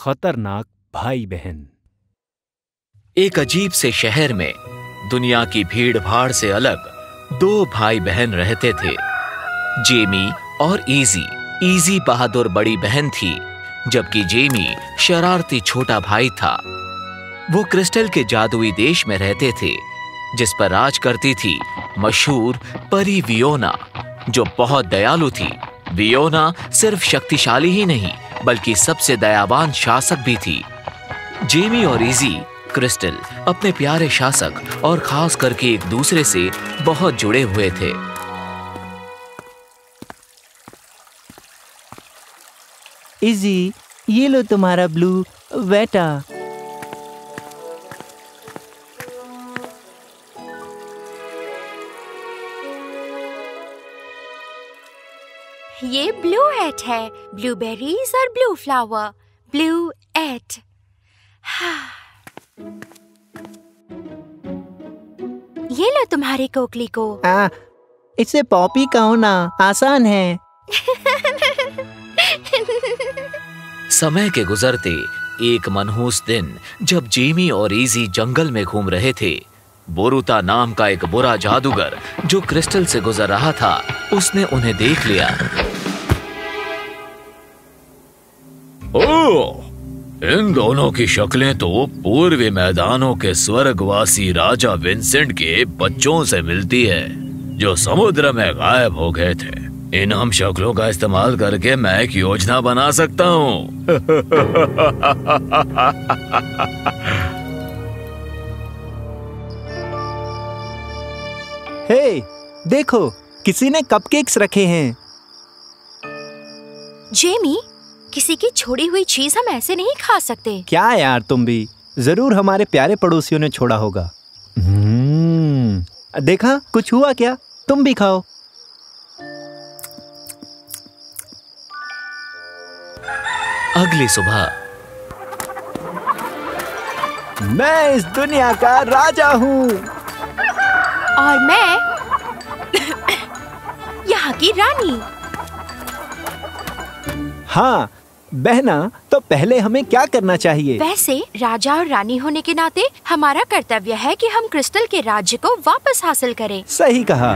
खतरनाक भाई बहन। एक अजीब से शहर में दुनिया की भीड़ भाड़ से अलग दो भाई बहन रहते थे, जेमी और इजी। इजी बहादुर बड़ी बहन थी, जबकि जेमी शरारती छोटा भाई था। वो क्रिस्टल के जादुई देश में रहते थे, जिस पर राज करती थी मशहूर परी वियोना, जो बहुत दयालु थी। वियोना सिर्फ शक्तिशाली ही नहीं, बल्कि सबसे दयावान शासक भी थी। जेमी और इजी क्रिस्टल अपने प्यारे शासक और खास करके एक दूसरे से बहुत जुड़े हुए थे। इजी, ये लो तुम्हारा ब्लू वेटा। ये ब्लू एट है, ब्लूबेरीज और ब्लू फ्लावर, ब्लू एट। ये लो तुम्हारी कोकली को। इसे पॉपी कहो ना, आसान है। समय के गुजरते एक मनहूस दिन, जब जेमी और इजी जंगल में घूम रहे थे, बोरुता नाम का एक बुरा जादूगर जो क्रिस्टल से गुजर रहा था, उसने उन्हें देख लिया। ओह, इन दोनों की शक्लें तो पूर्वी मैदानों के स्वर्गवासी राजा विंसेंट के बच्चों से मिलती है, जो समुद्र में गायब हो गए थे। इन हम शक्लों का इस्तेमाल करके मैं एक योजना बना सकता हूँ। हे, देखो, किसी ने कपकेक्स रखे हैं। जेमी, किसी की छोड़ी हुई चीज हम ऐसे नहीं खा सकते। क्या यार, तुम भी। जरूर हमारे प्यारे पड़ोसियों ने छोड़ा होगा। देखा, कुछ हुआ क्या? तुम भी खाओ। अगली सुबह मैं इस दुनिया का राजा हूँ। और मैं यहाँ की रानी। हाँ बहना, तो पहले हमें क्या करना चाहिए? वैसे राजा और रानी होने के नाते हमारा कर्तव्य है कि हम क्रिस्टल के राज्य को वापस हासिल करें। सही कहा।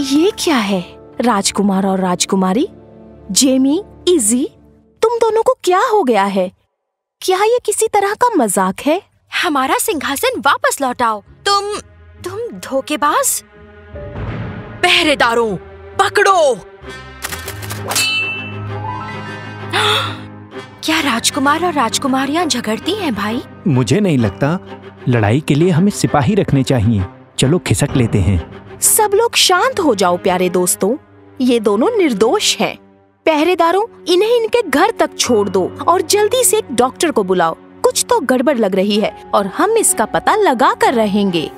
ये क्या है? राजकुमार और राजकुमारी, जेमी, इजी, तुम दोनों को क्या हो गया है? क्या ये किसी तरह का मजाक है? हमारा सिंहासन वापस लौटाओ। तुम धोखेबाज। पहरेदारों, पकड़ो। क्या राजकुमार और राजकुमारियां झगड़ती हैं भाई? मुझे नहीं लगता। लड़ाई के लिए हमें सिपाही रखने चाहिए। चलो खिसक लेते हैं। सब लोग शांत हो जाओ प्यारे दोस्तों, ये दोनों निर्दोष हैं। पहरेदारों, इन्हें इनके घर तक छोड़ दो और जल्दी से एक डॉक्टर को बुलाओ। कुछ तो गड़बड़ लग रही है और हम इसका पता लगा कर रहेंगे।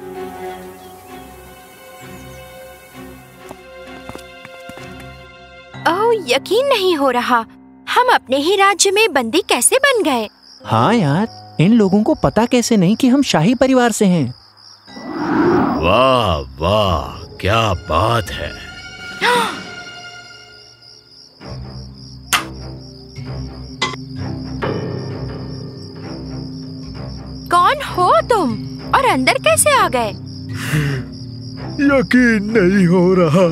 ओह, यकीन नहीं हो रहा, हम अपने ही राज्य में बंदी कैसे बन गए? हाँ यार, इन लोगों को पता कैसे नहीं कि हम शाही परिवार से हैं। वाह वाह, क्या बात है। कौन हो तुम और अंदर कैसे आ गए? यकीन नहीं हो रहा।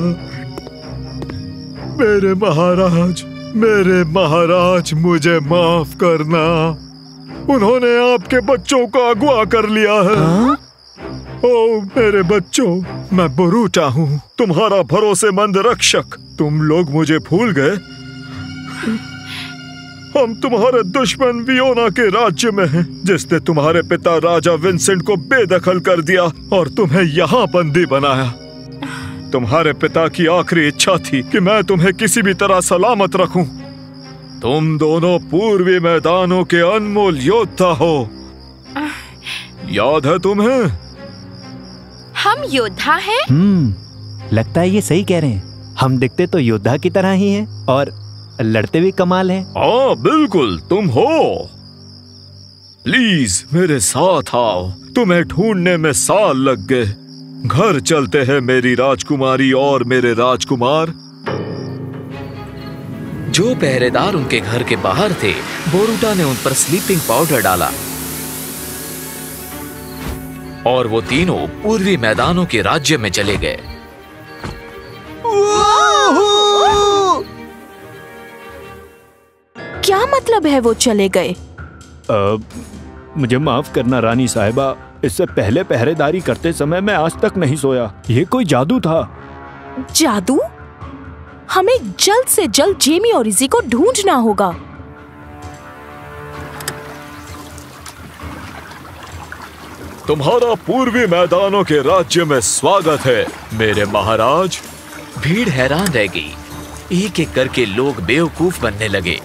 मेरे महाराज मुझे माफ करना। उन्होंने आपके बच्चों को अगवा कर लिया है। ओ मेरे बच्चों, मैं बोरुता हूँ, तुम्हारा भरोसेमंद रक्षक। तुम लोग मुझे भूल गए? हम तुम्हारे दुश्मन वियोना के राज्य में हैं, जिसने तुम्हारे पिता राजा विंसेंट को बेदखल कर दिया और तुम्हें यहाँ बंदी बनाया। तुम्हारे पिता की आखिरी इच्छा थी कि मैं तुम्हें किसी भी तरह सलामत रखूं। तुम दोनों पूर्वी मैदानों के अनमोल योद्धा हो, याद है तुम्हें? हम योद्धा हैं? लगता है ये सही कह रहे हैं। हम दिखते तो योद्धा की तरह ही हैं और लड़ते भी कमाल हैं। हाँ बिल्कुल, तुम हो। प्लीज मेरे साथ आओ, तुम्हें ढूंढने में साल लग गए। घर चलते हैं मेरी राजकुमारी और मेरे राजकुमार। जो पहरेदार उनके घर के बाहर थे, बोरूटा ने उन पर स्लीपिंग पाउडर डाला और वो तीनों पूर्वी मैदानों के राज्य में चले गए। क्या मतलब है वो चले गए? मुझे माफ करना रानी साहिबा, इससे पहले पहरेदारी करते समय मैं आज तक नहीं सोया। ये कोई जादू था। जादू? हमें जल्द से जल्द जेमी और इजी को ढूंढना होगा। तुम्हारा पूर्वी मैदानों के राज्य में स्वागत है मेरे महाराज। भीड़ हैरान रह गई। एक एक करके लोग बेवकूफ बनने लगे।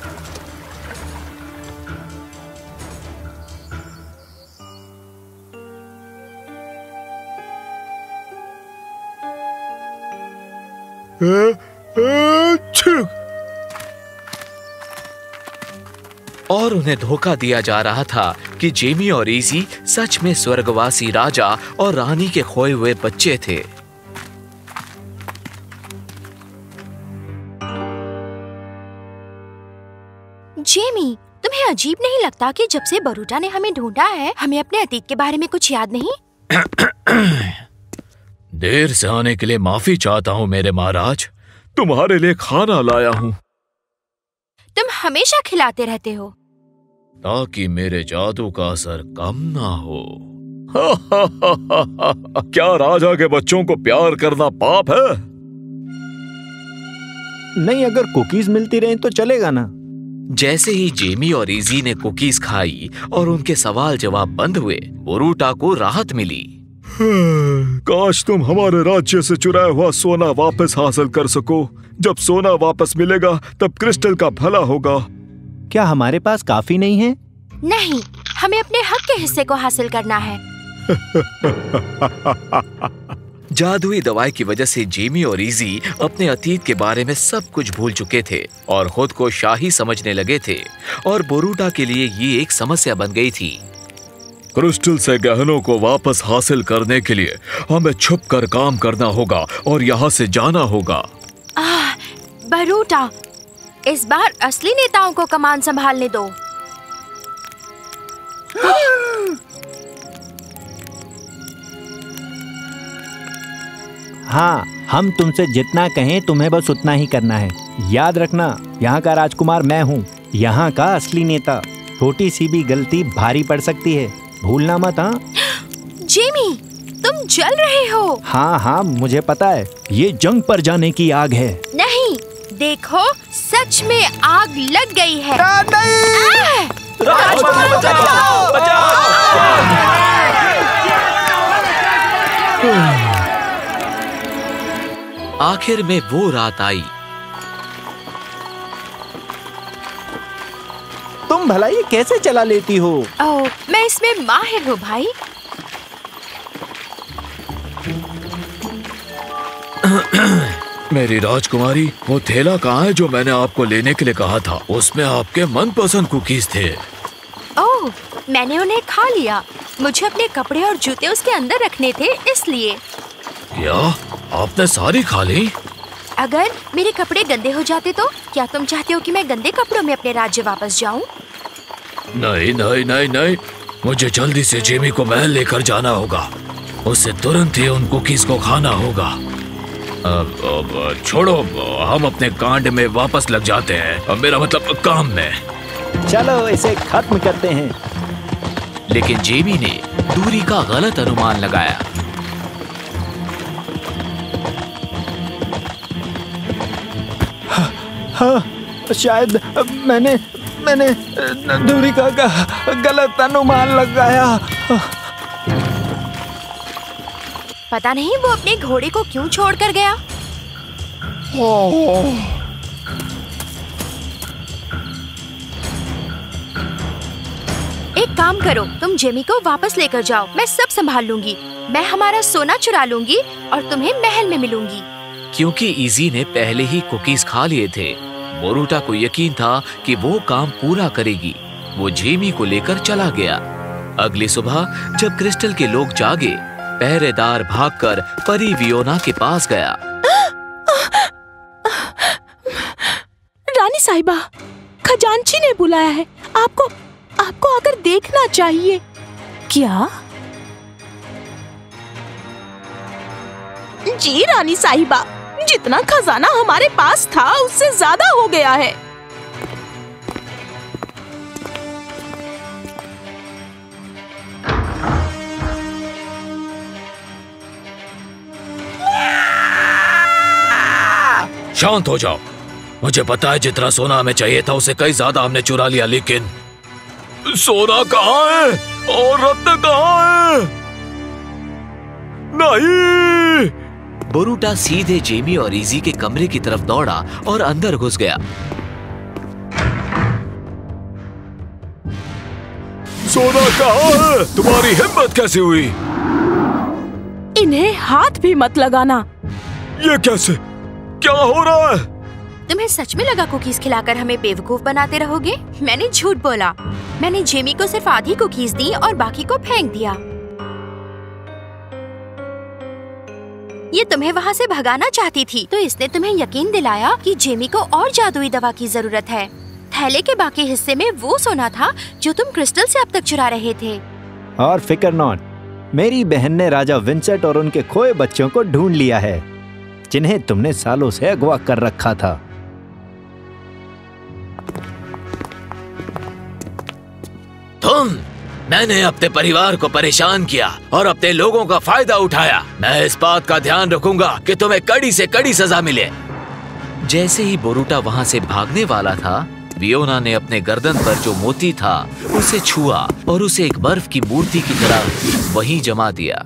और उन्हें धोखा दिया जा रहा था कि जेमी और इजी सच में स्वर्गवासी राजा और रानी के खोए हुए बच्चे थे। जेमी, तुम्हें अजीब नहीं लगता कि जब से बोरूटा ने हमें ढूंढा है, हमें अपने अतीत के बारे में कुछ याद नहीं? देर से आने के लिए माफी चाहता हूँ मेरे महाराज। तुम्हारे लिए खाना लाया हूँ। तुम हमेशा खिलाते रहते हो। ताकि मेरे जादू का असर कम ना हो। क्या राजा के बच्चों को प्यार करना पाप है? नहीं, अगर कुकीज मिलती रहे तो चलेगा ना। जैसे ही जेमी और इजी ने कुकीज खाई और उनके सवाल जवाब बंद हुए, बोरूटा को राहत मिली। काश तुम हमारे राज्य से चुराया हुआ सोना वापस हासिल कर सको। जब सोना वापस मिलेगा तब क्रिस्टल का भला होगा। क्या हमारे पास काफी नहीं है? नहीं, हमें अपने हक के हिस्से को हासिल करना है। जादुई दवाई की वजह से जेमी और इजी अपने अतीत के बारे में सब कुछ भूल चुके थे और खुद को शाही समझने लगे थे, और बोरूटा के लिए ये एक समस्या बन गई थी। क्रिस्टल से गहनों को वापस हासिल करने के लिए हमें छुप कर काम करना होगा और यहाँ से जाना होगा। बोरूटा, इस बार असली नेताओं को कमान संभालने दो। हाँ, हम तुमसे जितना कहें तुम्हें बस उतना ही करना है। याद रखना, यहाँ का राजकुमार मैं हूँ, यहाँ का असली नेता। छोटी सी भी गलती भारी पड़ सकती है, भूलना मत। हाँ जेमी, तुम जल रहे हो। हाँ, मुझे पता है, ये जंग पर जाने की आग है। नहीं, देखो, सच में आग लग गई है। राजकुमार बचाओ! आखिर में वो रात आई। तुम भला ये कैसे चला लेती हो? ओह, मैं इसमें माहिर हूँ भाई। मेरी राजकुमारी, वो थैला कहाँ है जो मैंने आपको लेने के लिए कहा था? उसमें आपके मनपसंद कुकीज थे। ओह, मैंने उन्हें खा लिया। मुझे अपने कपड़े और जूते उसके अंदर रखने थे, इसलिए। क्या आपने सारी खा ली? अगर मेरे कपड़े गंदे हो जाते तो क्या तुम चाहते हो कि मैं गंदे कपड़ों में अपने राज्य वापस जाऊं? नहीं नहीं नहीं नहीं, मुझे जल्दी से जेमी को महल लेकर जाना होगा। उसे तुरंत ही उन कुकीज को खाना होगा। अब छोड़ो, हम अपने कांड में वापस लग जाते हैं। मेरा मतलब काम में। चलो इसे खत्म करते हैं। लेकिन जेमी ने दूरी का गलत अनुमान लगाया। हाँ, शायद मैंने दूरी का गलत अनुमान लगाया। पता नहीं वो अपने घोड़े को क्यों छोड़कर गया। एक काम करो, तुम जेमी को वापस लेकर जाओ, मैं सब संभाल लूंगी। मैं हमारा सोना चुरा लूंगी और तुम्हें महल में मिलूंगी। क्योंकि इजी ने पहले ही कुकीज खा लिए थे, बोरूटा को यकीन था कि वो काम पूरा करेगी। वो जेमी को लेकर चला गया। अगली सुबह जब क्रिस्टल के लोग जागे, पहरेदार भागकर परी वियोना के पास गया। रानी साहिबा, खजांची ने बुलाया है। आपको आकर देखना चाहिए। क्या? जी रानी साहिबा, जितना खजाना हमारे पास था उससे ज्यादा हो गया है। शांत हो जाओ। मुझे पता है जितना सोना हमें चाहिए था उससे कई ज्यादा हमने चुरा लिया, लेकिन सोना कहाँ है और रत्न कहाँ है? नहीं! बोरूटा सीधे जेमी और इजी के कमरे की तरफ दौड़ा और अंदर घुस गया। सोना कहाँ है? तुम्हारी हिम्मत कैसे हुई? इन्हें हाथ भी मत लगाना। ये कैसे? क्या हो रहा है? तुम्हें सच में लगा कुकीज खिलाकर हमें बेवकूफ बनाते रहोगे? मैंने झूठ बोला। मैंने जेमी को सिर्फ आधी कुकीज दी और बाकी को फेंक दिया। ये तुम्हें वहाँ से भगाना चाहती थी, तो इसने तुम्हें यकीन दिलाया कि जेमी को और जादुई दवा की जरूरत है। थैले के बाकी हिस्से में वो सोना था जो तुम क्रिस्टल से अब तक चुरा रहे थे। और फिकर नॉट, मेरी बहन ने राजा विंसेंट और उनके खोए बच्चों को ढूंढ लिया है, जिन्हें तुमने सालों से अगवा कर रखा था। मैंने अपने परिवार को परेशान किया और अपने लोगों का फायदा उठाया। मैं इस बात का ध्यान रखूंगा कि तुम्हें कड़ी से कड़ी सजा मिले। जैसे ही बोरूटा वहाँ से भागने वाला था, वियोना ने अपने गर्दन पर जो मोती था उसे छुआ और उसे एक बर्फ की मूर्ति की तरह वहीं जमा दिया।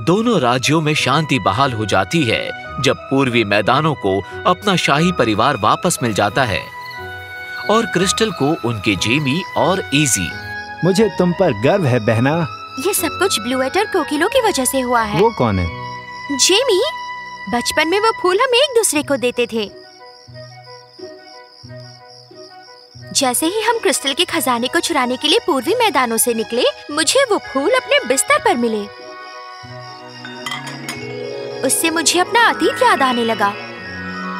दोनों राज्यों में शांति बहाल हो जाती है जब पूर्वी मैदानों को अपना शाही परिवार वापस मिल जाता है और क्रिस्टल को उनके जेमी और इजी। मुझे तुम पर गर्व है बहना। ये सब कुछ ब्लू एटर कोकिलो की वजह से हुआ है। वो कौन है? जेमी, बचपन में वो फूल हम एक दूसरे को देते थे। जैसे ही हम क्रिस्टल के खजाने को चुराने के लिए पूर्वी मैदानों से निकले, मुझे वो फूल अपने बिस्तर पर मिले। उससे मुझे अपना अतीत याद आने लगा।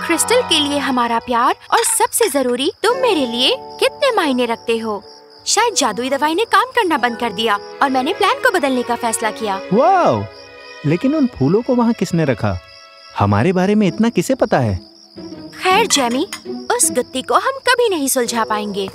क्रिस्टल के लिए हमारा प्यार और सबसे जरूरी तुम मेरे लिए कितने मायने रखते हो। शायद जादुई दवाई ने काम करना बंद कर दिया और मैंने प्लान को बदलने का फैसला किया। वाव! लेकिन उन फूलों को वहाँ किसने रखा? हमारे बारे में इतना किसे पता है? खैर जेमी, उस गुत्थी को हम कभी नहीं सुलझा पाएंगे।